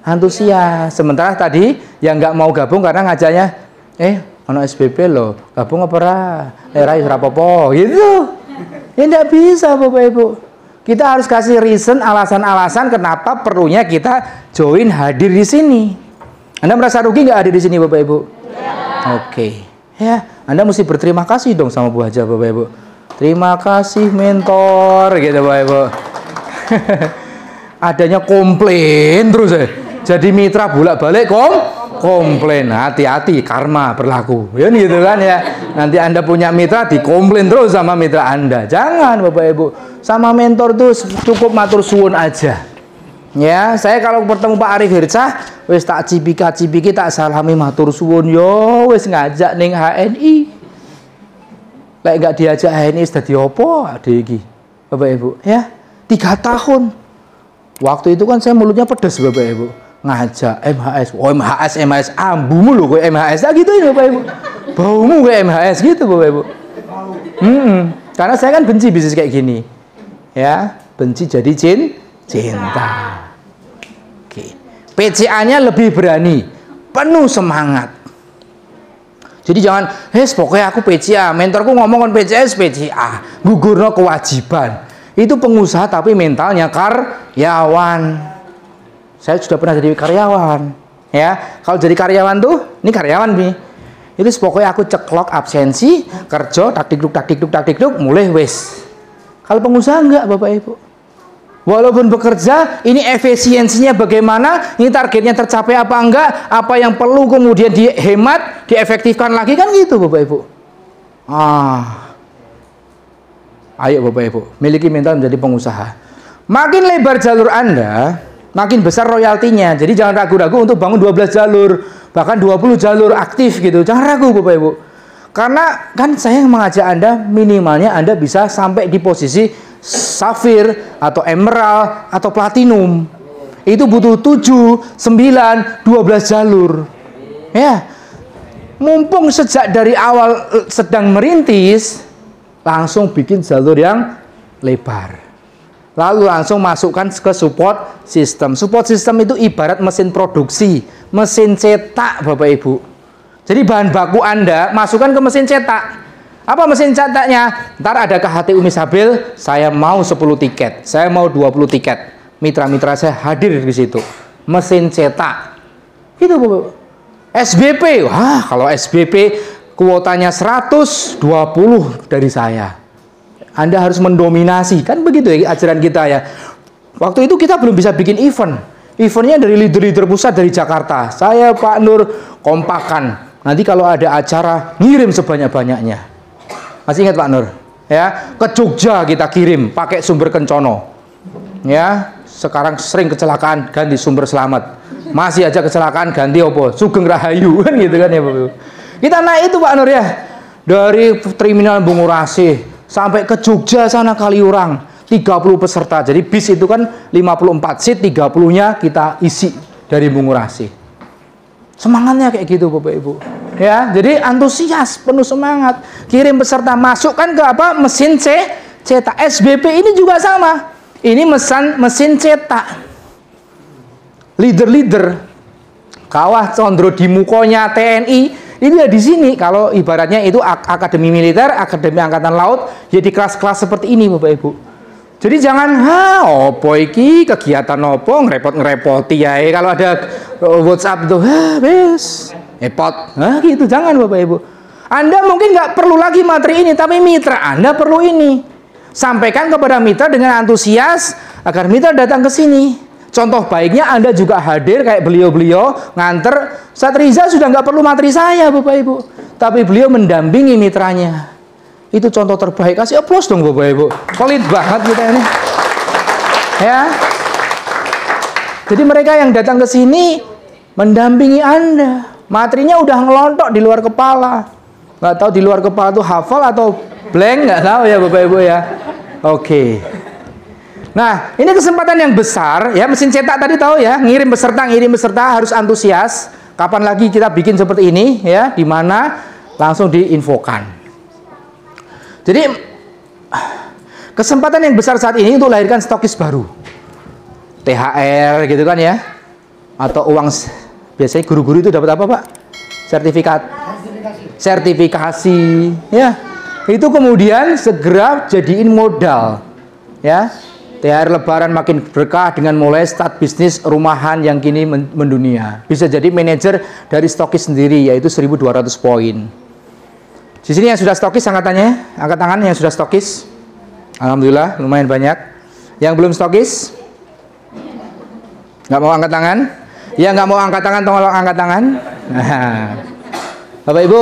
antusias. Sementara tadi yang nggak mau gabung karena ngajaknya ono SBP loh. Gabung apa ora? Rai rapopo gitu. Ya enggak bisa Bapak Ibu. Kita harus kasih reason, alasan-alasan kenapa perlunya kita join hadir di sini. Anda merasa rugi nggak hadir di sini, Bapak Ibu? Ya. Oke, ya. Anda mesti berterima kasih dong sama Bu Hajah, Bapak Ibu. Terima kasih mentor, gitu, Bapak Ibu. Adanya komplain terus ya. Jadi mitra bolak-balik komplain. Hati-hati, karma berlaku. Ya gitu kan ya. Nanti Anda punya mitra dikomplain terus sama mitra Anda. Jangan Bapak Ibu. Sama mentor tuh cukup matur suwun aja. Ya, saya kalau bertemu Pak Arif Hirsah, wis tak cipika-cipiki tak salami matur suwun yo, wis ngajak ning HNI. Lek enggak diajak HNI wis dadi opo adek iki? Bapak Ibu, ya. 3 tahun. Waktu itu kan saya mulutnya pedes Bapak Ibu. Ngajak MHS, MHS ambumu lho kowe MHS gitu ya Bapak Ibu. Baumu kayak MHS gitu Bapak Ibu. Karena saya kan benci bisnis kayak gini. Ya, benci jadi cinta. Oke. PCA-nya lebih berani, penuh semangat. Jadi jangan, pokoknya aku PCA, mentorku ngomong kan PCA, gugurno kewajiban. Itu pengusaha tapi mentalnya karyawan. Saya sudah pernah jadi karyawan. Ya, kalau jadi karyawan tuh, ini karyawan nih. Itu pokoknya aku ceklok absensi, kerja, tak dikduk, mulai wes. Kalau pengusaha enggak Bapak Ibu. Walaupun bekerja, ini efisiensinya bagaimana, ini targetnya tercapai apa enggak, apa yang perlu kemudian dihemat, diefektifkan lagi kan gitu Bapak Ibu. Ayo Bapak Ibu, miliki mental menjadi pengusaha. Makin lebar jalur Anda, makin besar royaltinya. Jadi jangan ragu-ragu untuk bangun 12 jalur, bahkan 20 jalur aktif gitu. Jangan ragu Bapak Ibu. Karena kan saya mengajak Anda, minimalnya Anda bisa sampai di posisi safir atau emerald atau platinum. Itu butuh 7, 9, 12 jalur. Ya. Mumpung sejak dari awal sedang merintis, langsung bikin jalur yang lebar. Lalu langsung masukkan ke support system. Support system itu ibarat mesin produksi, mesin cetak Bapak Ibu. Jadi bahan baku Anda masukkan ke mesin cetak. Apa mesin cetaknya? Ntar ada ke HTU Misabil, saya mau 10 tiket, saya mau 20 tiket. Mitra-mitra saya hadir di situ. Mesin cetak. Itu Bapak. SBP, wah kalau SBP kuotanya 120 dari saya. Anda harus mendominasi, kan begitu ya ajaran kita ya. Waktu itu kita belum bisa bikin event. Eventnya dari leader-leader pusat dari Jakarta. Saya Pak Nur kompakan. Nanti kalau ada acara ngirim sebanyak-banyaknya. Masih ingat Pak Nur? Ya, ke Jogja kita kirim pakai sumber Kencono. Ya, sekarang sering kecelakaan ganti sumber selamat. Masih aja kecelakaan ganti opo? Sugeng Rahayu kan gitu kan ya Bapak. Kita naik itu Pak Nur ya. Dari terminal Bungurasi sampai ke Jogja sana Kaliurang, 30 peserta. Jadi bis itu kan 54 seat, 30-nya kita isi dari Bungurasi. Semangatnya kayak gitu Bapak Ibu. Ya, jadi antusias, penuh semangat. Kirim peserta, masukkan ke apa? Mesin cetak. SBP ini juga sama. Ini mesin cetak. Leader-leader kawah condro di mukonya TNI itu ya di sini. Kalau ibaratnya itu akademi militer, akademi angkatan laut, ya di kelas-kelas seperti ini Bapak Ibu. Jadi jangan opo iki kegiatan opo ngerepoti ya. Kalau ada WhatsApp tuh wes repot. Gitu jangan Bapak Ibu. Anda mungkin nggak perlu lagi materi ini, tapi mitra Anda perlu ini. Sampaikan kepada mitra dengan antusias agar mitra datang ke sini. Contoh baiknya Anda juga hadir kayak beliau-beliau nganter. Ustaz Riza sudah nggak perlu materi saya Bapak Ibu, tapi beliau mendampingi mitranya. Itu contoh terbaik. Kasih aplaus dong Bapak Ibu. Pelit banget kita ini. Ya. Jadi mereka yang datang ke sini mendampingi Anda. Materinya udah ngelontok di luar kepala. Nggak tahu di luar kepala tuh hafal atau blank, nggak tahu ya Bapak Ibu ya. Oke. Nah, ini kesempatan yang besar ya. Mesin cetak tadi tahu ya, ngirim peserta harus antusias. Kapan lagi kita bikin seperti ini ya, di mana langsung diinfokan. Jadi kesempatan yang besar saat ini untuk melahirkan stokis baru. THR gitu kan ya. Atau uang, biasanya guru-guru itu dapat apa Pak? Sertifikasi ya. Itu kemudian segera jadiin modal ya. THR Lebaran makin berkah dengan mulai start bisnis rumahan yang kini mendunia. Bisa jadi manajer dari stokis sendiri, yaitu 1.200 poin. Di sini yang sudah stokis angkat tangan yang sudah stokis. Alhamdulillah lumayan banyak. Yang belum stokis? Nggak mau angkat tangan? Ya nggak mau angkat tangan, tolong angkat tangan. Nah, Bapak Ibu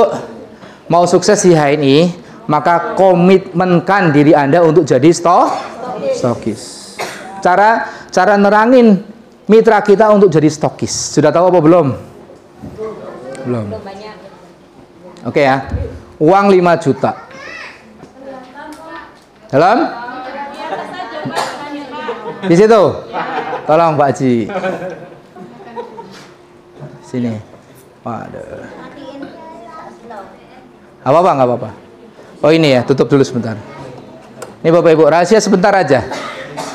mau sukses di HNI, maka komitmenkan diri Anda untuk jadi stokis. Cara nerangin mitra kita untuk jadi stokis. Sudah tahu apa belum? Belum. Oke ya. Uang 5 juta. Dalam? Di situ. Tolong Pak Haji. Sini. Waduh. Apa-apa, nggak apa-apa. Oh ini ya, tutup dulu sebentar. Ini Bapak Ibu, rahasia sebentar aja.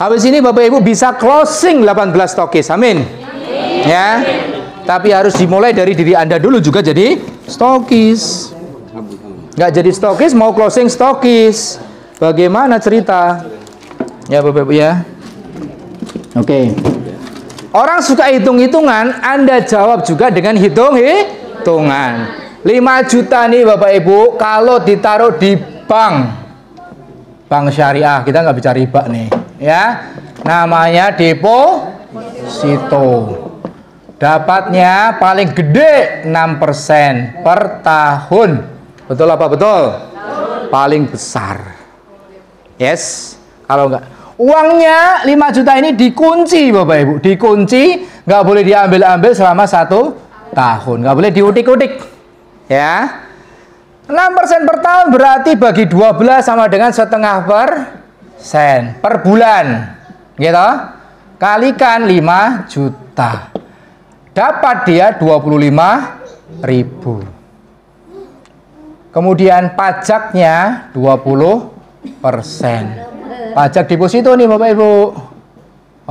Habis ini Bapak Ibu bisa closing 18 stokis. Amin. Ya. Tapi harus dimulai dari diri Anda dulu juga jadi stokis. Nggak jadi stokis, mau closing stokis. Bagaimana cerita? Ya Bapak Ibu ya. Oke. Orang suka hitung-hitungan, Anda jawab juga dengan hitungan. 5 juta nih Bapak Ibu, kalau ditaruh di bank syariah, kita nggak bicara riba nih ya, namanya deposito, dapatnya paling gede 6% per tahun. Betul apa betul? Paling besar. Yes. Kalau nggak, uangnya 5 juta ini dikunci Bapak Ibu, dikunci, nggak boleh diambil-ambil selama 1 tahun, nggak boleh diutik-utik ya. 6% per tahun berarti bagi 12 sama dengan 0,5% per bulan gitu, kalikan 5 juta, dapat dia 25.000. Kemudian pajaknya 20%. Pajak deposito nih Bapak Ibu.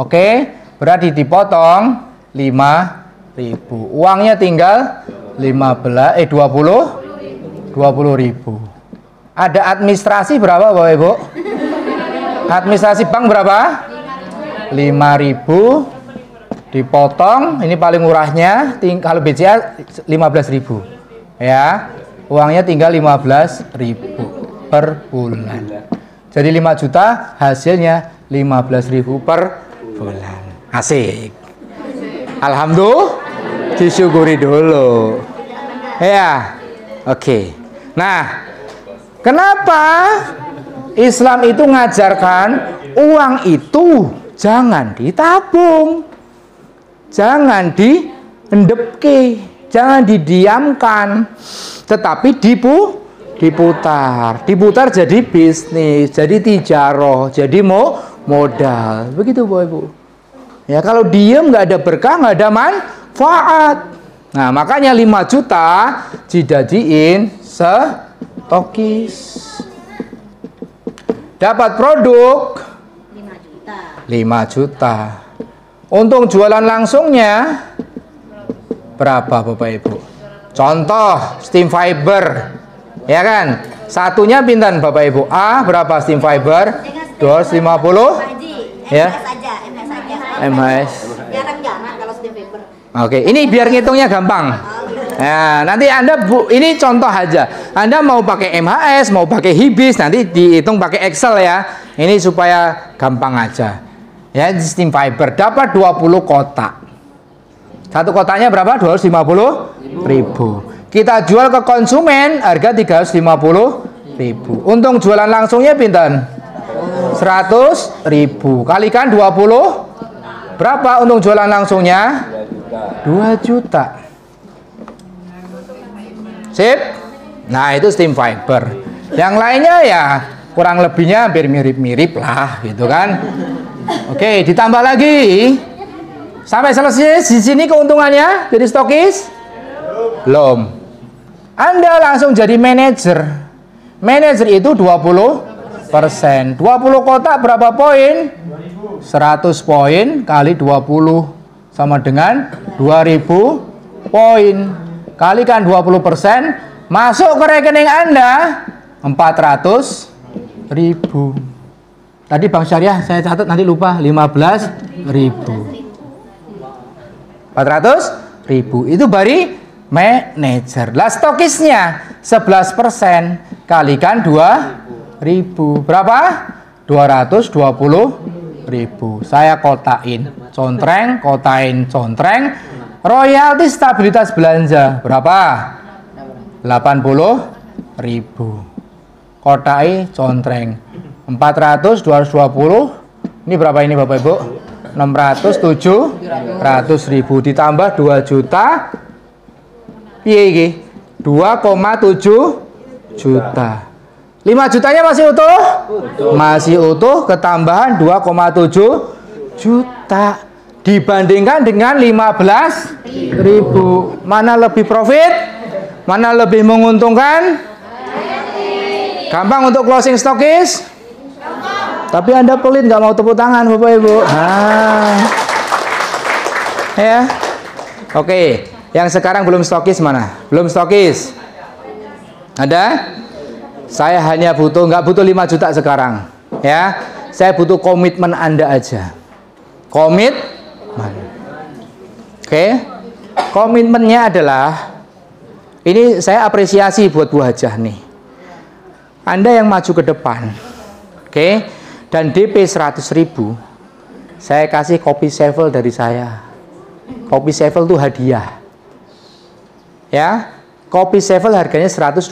Oke, berarti dipotong 5.000. Uangnya tinggal 20.000. Ada administrasi berapa Bapak Ibu? Administrasi bank berapa? 5.000 dipotong, ini paling murahnya, kalau BCA 15.000 ya. Uangnya tinggal 15.000 per bulan. Jadi 5 juta hasilnya 15.000 per bulan. Asik. Alhamdulillah, disyukuri dulu. Ya. Oke. Nah, kenapa Islam itu ngajarkan uang itu jangan ditabung, jangan diendepke, jangan didiamkan, tetapi diputar jadi bisnis, jadi tijaroh, jadi modal. Begitu Bapak Ibu. Ya, kalau diem nggak ada berkah, nggak ada manfaat. Nah, makanya 5 juta dijadiin stokis. Dapat produk 5 juta. Untung jualan langsungnya berapa Bapak Ibu? Contoh steam fiber, ya kan? Satunya pinten Bapak Ibu? A berapa steam fiber? 250. Ya. MHS. Oke, ini biar ngitungnya gampang. Nah, nanti Anda ini contoh aja. Anda mau pakai MHS, mau pakai HIBIS, nanti dihitung pakai Excel ya. Ini supaya gampang aja. Ya, steam fiber dapat 20 kotak. Satu kotaknya berapa? 250.000. Kita jual ke konsumen harga 350.000. Untung jualan langsungnya pinten? 100.000. Kalikan 20. Berapa untung jualan langsungnya? 2 juta. Sip. Nah, itu steam fiber. Yang lainnya ya kurang lebihnya hampir mirip-mirip lah gitu kan. Oke, ditambah lagi. Sampai selesai di sini keuntungannya jadi stokis? Belum. Anda langsung jadi manajer. Manajer itu 20%. 20 kotak berapa poin? 100 poin kali 20 sama dengan 2000 poin. Kalikan 20%, masuk ke rekening Anda 400.000. Tadi Bank Syariah saya catat nanti lupa 15.000. 400.000 itu bari manajer. Lah stokisnya 11% kalikan 2.000 berapa? 220.000. Saya kotain, contreng, kotain, contreng. Royalti stabilitas belanja berapa? 80.000. Kotai, contreng. 400, 220. Ini berapa ini Bapak Ibu? 600.000 ditambah 2 juta. Piye iki? 2,7 juta. 5 jutanya masih utuh? Masih utuh, ketambahan 2,7 juta. Dibandingkan dengan 15.000. Mana lebih profit? Mana lebih menguntungkan? Gampang untuk closing stokis? Tapi Anda pelit, nggak mau tepuk tangan Bapak Ibu. Ya. Oke, yang sekarang belum stokis mana? Belum stokis. Ada? Saya hanya butuh, nggak butuh 5 juta sekarang. Ya, saya butuh komitmen Anda aja. Komitmen. Oke. Komitmennya adalah, ini saya apresiasi buat Bu Hajah nih. Anda yang maju ke depan. Oke. Dan DP 100.000 saya kasih kopi sevel dari saya. Kopi sevel itu hadiah ya. Kopi sevel harganya 125.000.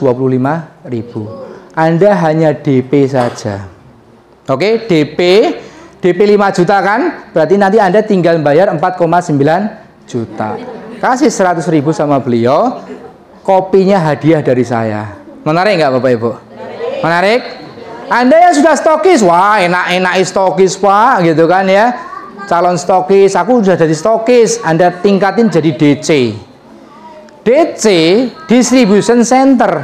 Anda hanya DP saja. Oke, DP 5 juta kan, berarti nanti Anda tinggal bayar 4,9 juta. Kasih 100.000 sama beliau, kopinya hadiah dari saya. Menarik nggak Bapak Ibu? Menarik? Anda yang sudah stokis, wah enak-enak stokis Pak, gitu kan ya. Calon stokis, aku sudah jadi stokis. Anda tingkatin jadi DC. DC, Distribution Center.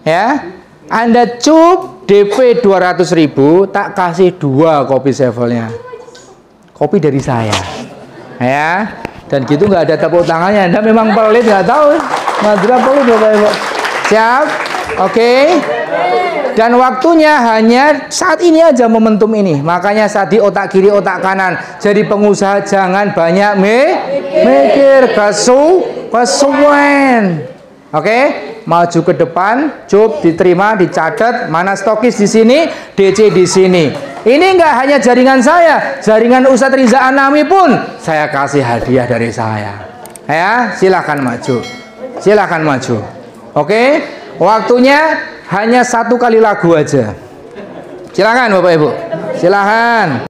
Ya. Anda cup DP 200.000, tak kasih 2 kopi sevelnya. Kopi dari saya. Ya. Dan gitu nggak ada tepuk tangannya. Anda memang pelit, nggak tahu. Madura pelit Bapak Ibu. Siap? Oke. Dan waktunya hanya saat ini aja, momentum ini. Makanya saat di otak kiri, otak kanan. Jadi pengusaha jangan banyak mikir, kesuwen. Oke, maju ke depan, cup diterima, dicatat, mana stokis di sini, DC di sini. Ini enggak hanya jaringan saya, jaringan Ustadz Riza Anami pun saya kasih hadiah dari saya. Ya, silakan maju. Silakan maju. Oke, waktunya hanya 1 kali lagu aja. Silakan Bapak Ibu. Silakan.